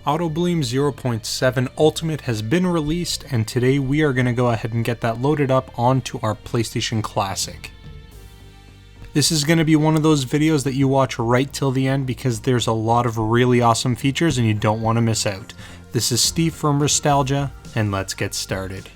AutoBleem 0.7 Ultimate has been released, and today we are going to go ahead and get that loaded up onto our PlayStation Classic. This is going to be one of those videos that you watch right till the end because there's a lot of really awesome features and you don't want to miss out. This is Steve from Restalgia, and let's get started.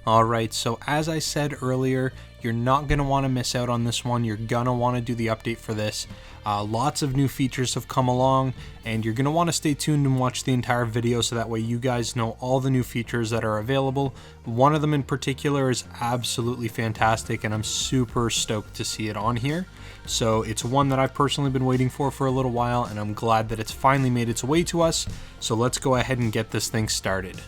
Alright, so as I said earlier, you're not going to want to miss out on this one. You're going to want to do the update for this. Lots of new features have come along, and you're going to want to stay tuned and watch the entire video so that way you guys know all the new features that are available. One of them in particular is absolutely fantastic, and I'm super stoked to see it on here. So it's one that I've personally been waiting for a little while, and I'm glad that it's finally made its way to us. So let's go ahead and get this thing started.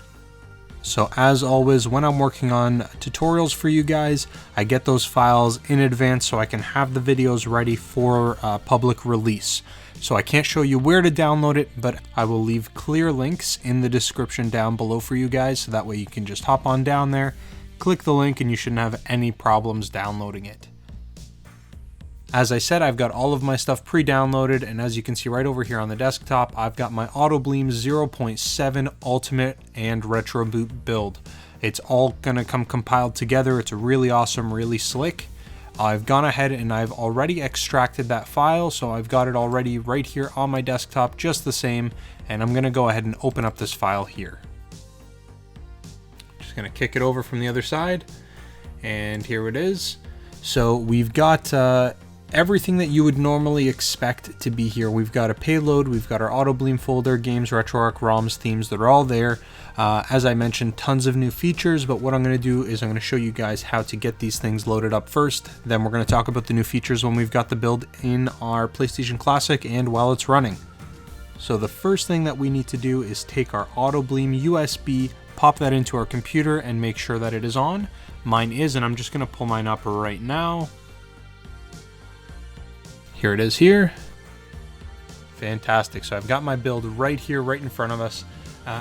So as always, when I'm working on tutorials for you guys, I get those files in advance so I can have the videos ready for public release. So I can't show you where to download it, but I will leave clear links in the description down below for you guys, so that way you can just hop on down there, click the link, and you shouldn't have any problems downloading it. As I said, I've got all of my stuff pre-downloaded, and as you can see right over here on the desktop, I've got my AutoBleem 0.7 Ultimate and Retro Boot build. It's all going to come compiled together. It's really awesome, really slick. I've gone ahead and I've already extracted that file, so I've got it already right here on my desktop just the same, and I'm going to go ahead and open up this file here. Just going to kick it over from the other side, and here it is. So we've got everything that you would normally expect to be here. We've got a payload, we've got our AutoBleem folder, games, Retroarch, ROMs, themes, they're all there. As I mentioned, tons of new features, but what I'm going to do is I'm going to show you guys how to get these things loaded up first. Then we're going to talk about the new features when we've got the build in our PlayStation Classic and while it's running. So the first thing that we need to do is take our AutoBleem USB, pop that into our computer, and make sure that it is on. Mine is, and I'm just going to pull mine up right now. Here it is here. Fantastic. So I've got my build right here, right in front of us.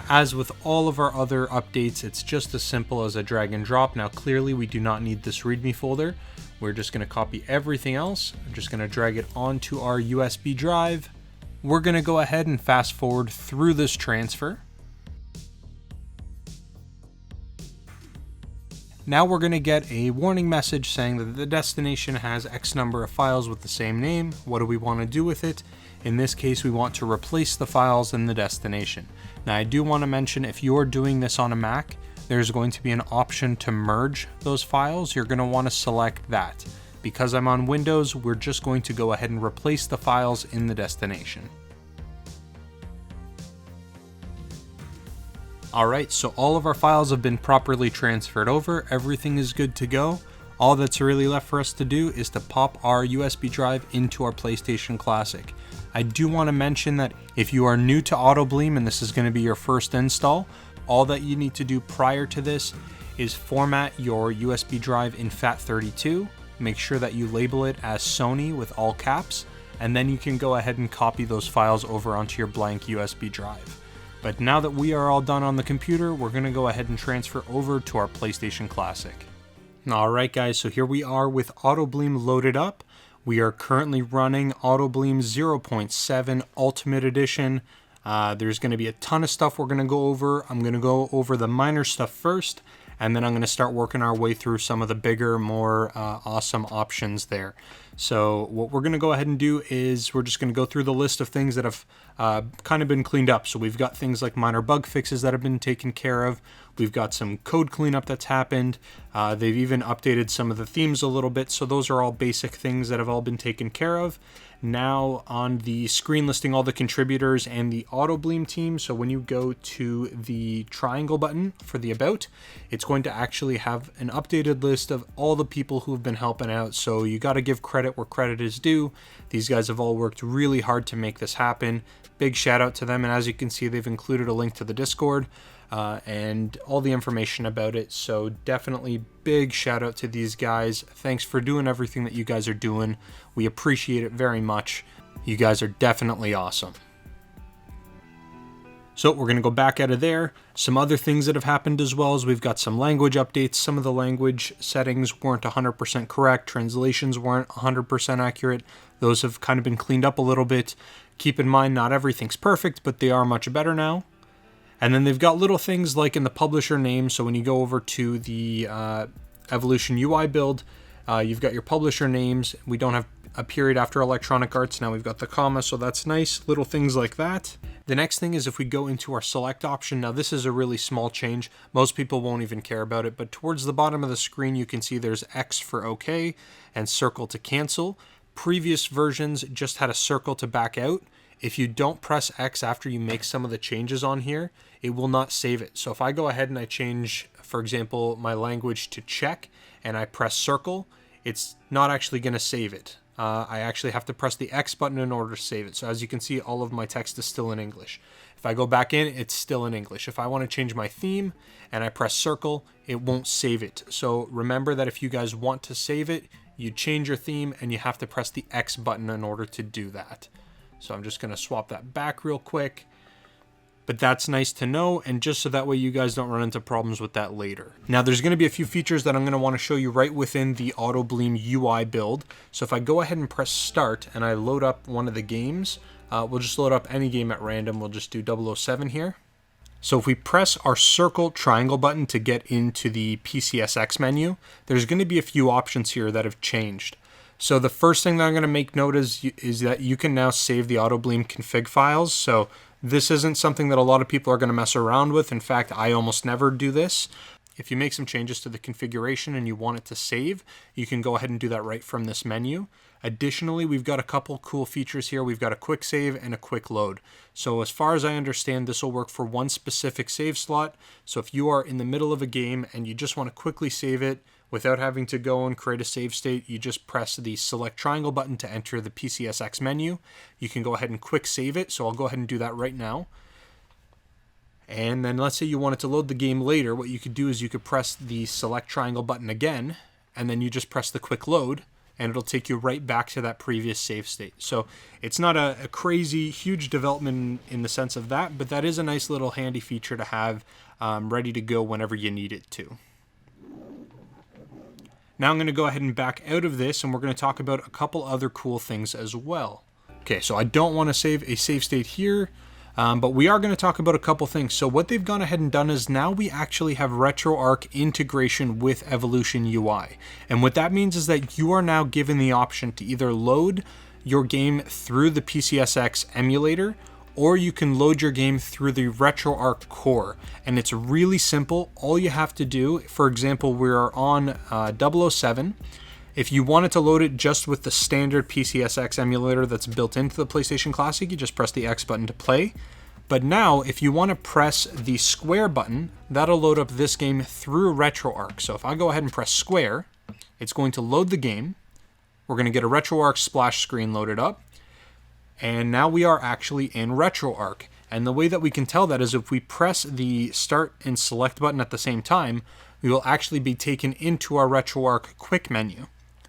As with all of our other updates, it's just as simple as a drag and drop. Now, clearly we do not need this README folder. We're just going to copy everything else. I'm just going to drag it onto our USB drive. We're going to go ahead and fast forward through this transfer. Now we're going to get a warning message saying that the destination has X number of files with the same name. What do we want to do with it? In this case, we want to replace the files in the destination. Now I do want to mention, if you're doing this on a Mac, there's going to be an option to merge those files. You're going to want to select that. Because I'm on Windows, we're just going to go ahead and replace the files in the destination. Alright, so all of our files have been properly transferred over, everything is good to go. All that's really left for us to do is to pop our USB drive into our PlayStation Classic. I do want to mention that if you are new to AutoBleem and this is going to be your first install, all that you need to do prior to this is format your USB drive in FAT32, make sure that you label it as Sony with all caps, and then you can go ahead and copy those files over onto your blank USB drive. But now that we are all done on the computer, we're going to go ahead and transfer over to our PlayStation Classic. Alright guys, so here we are with AutoBleem loaded up. We are currently running AutoBleem 0.7 Ultimate Edition. There's going to be a ton of stuff we're going to go over. I'm going to go over the minor stuff first, and then I'm going to start working our way through some of the bigger, more awesome options there. So what we're going to go ahead and do is we're just going to go through the list of things that have kind of been cleaned up. So we've got things like minor bug fixes that have been taken care of. We've got some code cleanup that's happened. They've even updated some of the themes a little bit. So those are all basic things that have all been taken care of. Now on the screen listing all the contributors and the AutoBleem team. So when you go to the triangle button for the About, it's going to actually have an updated list of all the people who have been helping out. So you got to give credit where credit is due. These guys have all worked really hard to make this happen. Big shout out to them. And as you can see, they've included a link to the Discord and all the information about it. So definitely big shout out to these guys. Thanks for doing everything that you guys are doing. We appreciate it very much. You guys are definitely awesome. So we're going to go back out of there. Some other things that have happened as well is we've got some language updates. Some of the language settings weren't 100% correct. Translations weren't 100% accurate. Those have kind of been cleaned up a little bit. Keep in mind, not everything's perfect, but they are much better now. And then they've got little things like in the publisher name. So when you go over to the Evolution UI build, you've got your publisher names. We don't have a period after Electronic Arts. Now we've got the comma, so that's nice. Little things like that. The next thing is if we go into our select option. Now this is a really small change. Most people won't even care about it, but towards the bottom of the screen, you can see there's X for OK and circle to cancel. Previous versions just had a circle to back out. If you don't press X after you make some of the changes on here, it will not save it. So if I go ahead and I change, for example, my language to Czech and I press circle, it's not actually going to save it. I actually have to press the X button in order to save it. So as you can see, all of my text is still in English. If I go back in, it's still in English. If I want to change my theme and I press circle, it won't save it. So remember that if you guys want to save it, you change your theme and you have to press the X button in order to do that. So I'm just going to swap that back real quick. But that's nice to know, and just so that way you guys don't run into problems with that later. Now there's going to be a few features that I'm going to want to show you right within the AutoBleem UI build. So if I go ahead and press start and I load up one of the games, we'll just load up any game at random. We'll just do 007 here. So if we press our circle triangle button to get into the PCSX menu, there's going to be a few options here that have changed. So the first thing that I'm going to make note is that you can now save the AutoBleem config files. So this isn't something that a lot of people are going to mess around with. In fact, I almost never do this. If you make some changes to the configuration and you want it to save, you can go ahead and do that right from this menu. Additionally, we've got a couple cool features here. We've got a quick save and a quick load. So as far as I understand, this will work for one specific save slot. So if you are in the middle of a game and you just want to quickly save it, without having to go and create a save state, you just press the select triangle button to enter the PCSX menu. You can go ahead and quick save it, so I'll go ahead and do that right now. And then let's say you wanted to load the game later, what you could do is you could press the select triangle button again, and then you just press the quick load, and it'll take you right back to that previous save state. So it's not a crazy, huge development in the sense of that, but that is a nice little handy feature to have ready to go whenever you need it to. Now I'm going to go ahead and back out of this, and we're going to talk about a couple other cool things as well. Okay, so I don't want to save a save state here, but we are going to talk about a couple things. So what they've gone ahead and done is now we actually have Retroarch integration with Evolution UI. And what that means is that you are now given the option to either load your game through the PCSX emulator, or you can load your game through the Retroarch core. And it's really simple. All you have to do, for example, we're on 007. If you wanted to load it just with the standard PCSX emulator that's built into the PlayStation Classic, you just press the X button to play. But now, if you want to press the square button, that'll load up this game through Retroarch. So if I go ahead and press square, it's going to load the game. We're going to get a Retroarch splash screen loaded up. And now we are actually in Retroarch. And the way that we can tell that is if we press the start and select button at the same time, we will actually be taken into our Retroarch quick menu.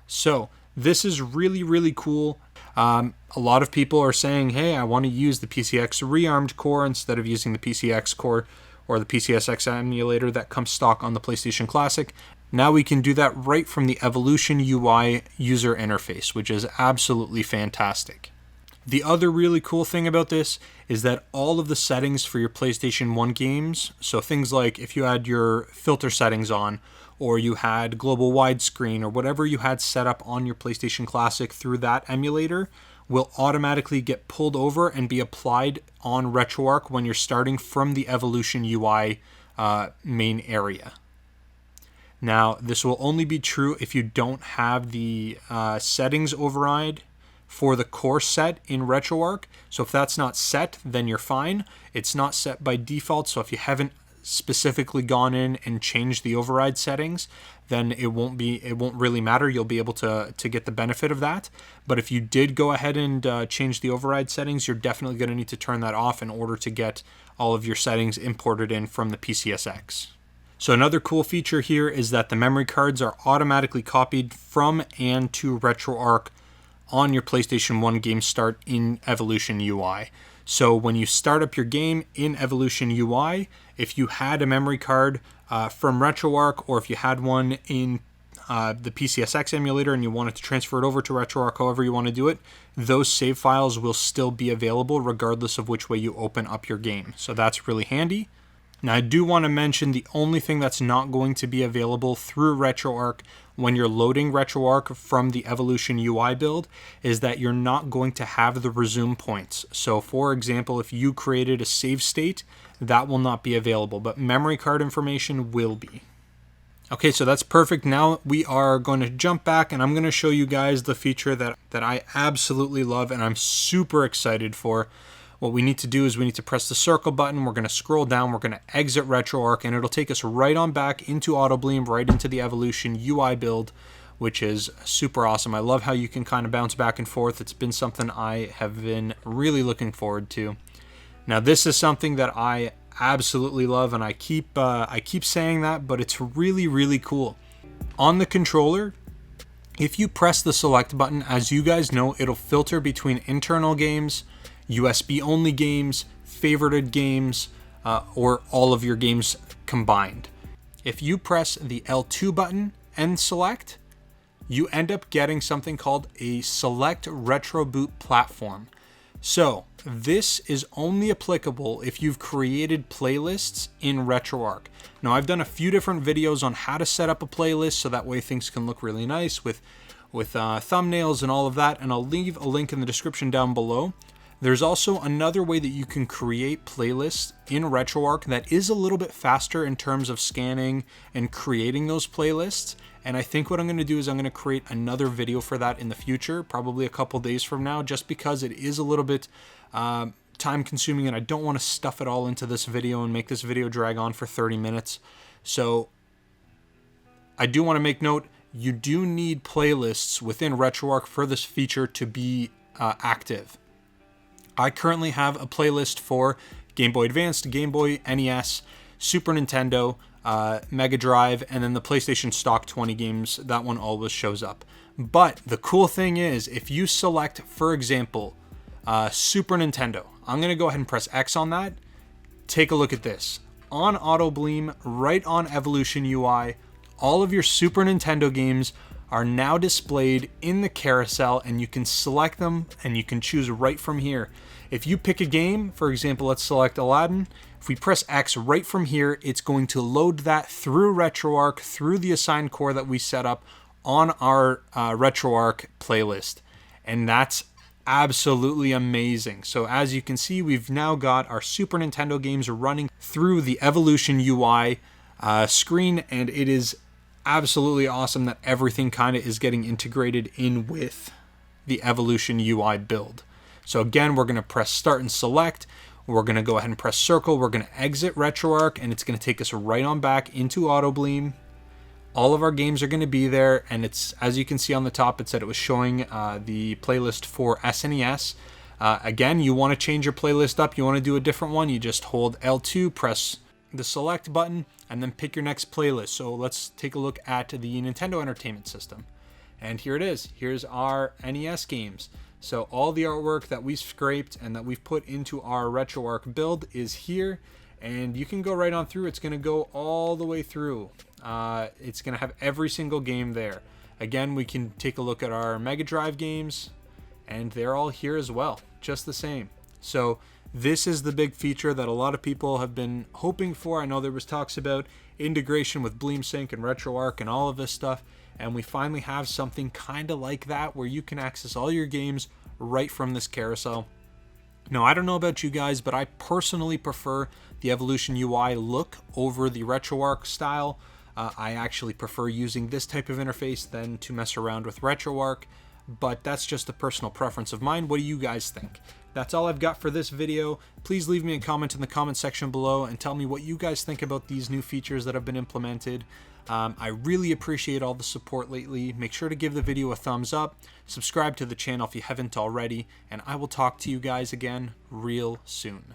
So this is really, really cool. A lot of people are saying, hey, I want to use the PCX rearmed core instead of using the PCX core or the PCSX emulator that comes stock on the PlayStation Classic. Now we can do that right from the Evolution UI user interface, which is absolutely fantastic. The other really cool thing about this is that all of the settings for your PlayStation 1 games, so things like if you had your filter settings on, or you had global widescreen, or whatever you had set up on your PlayStation Classic through that emulator, will automatically get pulled over and be applied on Retroarch when you're starting from the Evolution UI main area. Now, this will only be true if you don't have the settings override for the core set in Retroarch. So if that's not set, then you're fine. It's not set by default, so if you haven't specifically gone in and changed the override settings, then it won't really matter. You'll be able to get the benefit of that. But if you did go ahead and change the override settings, you're definitely going to need to turn that off in order to get all of your settings imported in from the PCSX. So another cool feature here is that the memory cards are automatically copied from and to Retroarch on your PlayStation 1 game start in Evolution UI. So when you start up your game in Evolution UI, if you had a memory card from Retroarch, or if you had one in the PCSX emulator and you wanted to transfer it over to Retroarch, however you want to do it, those save files will still be available regardless of which way you open up your game. So that's really handy. Now, I do want to mention the only thing that's not going to be available through Retroarch when you're loading Retroarch from the Evolution UI build is that you're not going to have the resume points. So, for example, if you created a save state, that will not be available, but memory card information will be. Okay, so that's perfect. Now we are going to jump back and I'm going to show you guys the feature that I absolutely love and I'm super excited for. What we need to do is we need to press the circle button. We're going to scroll down. We're going to exit Retroarch, and it'll take us right on back into AutoBleem, right into the Evolution UI build, which is super awesome. I love how you can kind of bounce back and forth. It's been something I have been really looking forward to. Now, this is something that I absolutely love, and I keep saying that, but it's really, really cool. On the controller, if you press the select button, as you guys know, it'll filter between internal games, USB only games, favorited games, or all of your games combined. If you press the L2 button and select, you end up getting something called a select retro boot platform. So this is only applicable if you've created playlists in Retroarch. Now, I've done a few different videos on how to set up a playlist so that way things can look really nice with thumbnails and all of that, and I'll leave a link in the description down below. There's also another way that you can create playlists in Retroarch that is a little bit faster in terms of scanning and creating those playlists. And I think what I'm going to do is I'm going to create another video for that in the future, probably a couple days from now, just because it is a little bit time consuming and I don't want to stuff it all into this video and make this video drag on for 30 minutes. So I do want to make note, you do need playlists within Retroarch for this feature to be active. I currently have a playlist for Game Boy Advance, Game Boy, NES, Super Nintendo, Mega Drive, and then the PlayStation stock 20 games. That one always shows up. But the cool thing is, if you select, for example, Super Nintendo, I'm going to go ahead and press X on that. Take a look at this. On AutoBleem, right on Evolution UI, all of your Super Nintendo games are now displayed in the carousel, and you can select them and you can choose right from here. If you pick a game, for example, let's select Aladdin. If we press X right from here, it's going to load that through Retroarch, through the assigned core that we set up on our Retroarch playlist. And that's absolutely amazing. So as you can see, we've now got our Super Nintendo games running through the Evolution UI screen, and it is absolutely awesome that everything kind of is getting integrated in with the Evolution UI build. So again, we're going to press start and select. We're going to go ahead and press circle. We're going to exit Retroarch, and it's going to take us right on back into AutoBleem. All of our games are going to be there, and it's, as you can see on the top, it said it was showing the playlist for SNES. Again, you want to change your playlist up. You want to do a different one. You just hold L2, press the select button, and then pick your next playlist. So let's take a look at the Nintendo Entertainment System. And here it is. Here's our NES games. So all the artwork that we scraped and that we've put into our Retroarch build is here. And you can go right on through. It's going to go all the way through. It's going to have every single game there. Again, we can take a look at our Mega Drive games, and they're all here as well, just the same. So this is the big feature that a lot of people have been hoping for. I know there was talks about integration with BleemSync and Retroarch and all of this stuff, and we finally have something kind of like that where you can access all your games right from this carousel. Now, I don't know about you guys, but I personally prefer the Evolution UI look over the Retroarch style. I actually prefer using this type of interface than to mess around with Retroarch, but that's just a personal preference of mine. What do you guys think? That's all I've got for this video. Please leave me a comment in the comment section below and tell me what you guys think about these new features that have been implemented. I really appreciate all the support lately. Make sure to give the video a thumbs up, subscribe to the channel if you haven't already, and I will talk to you guys again real soon.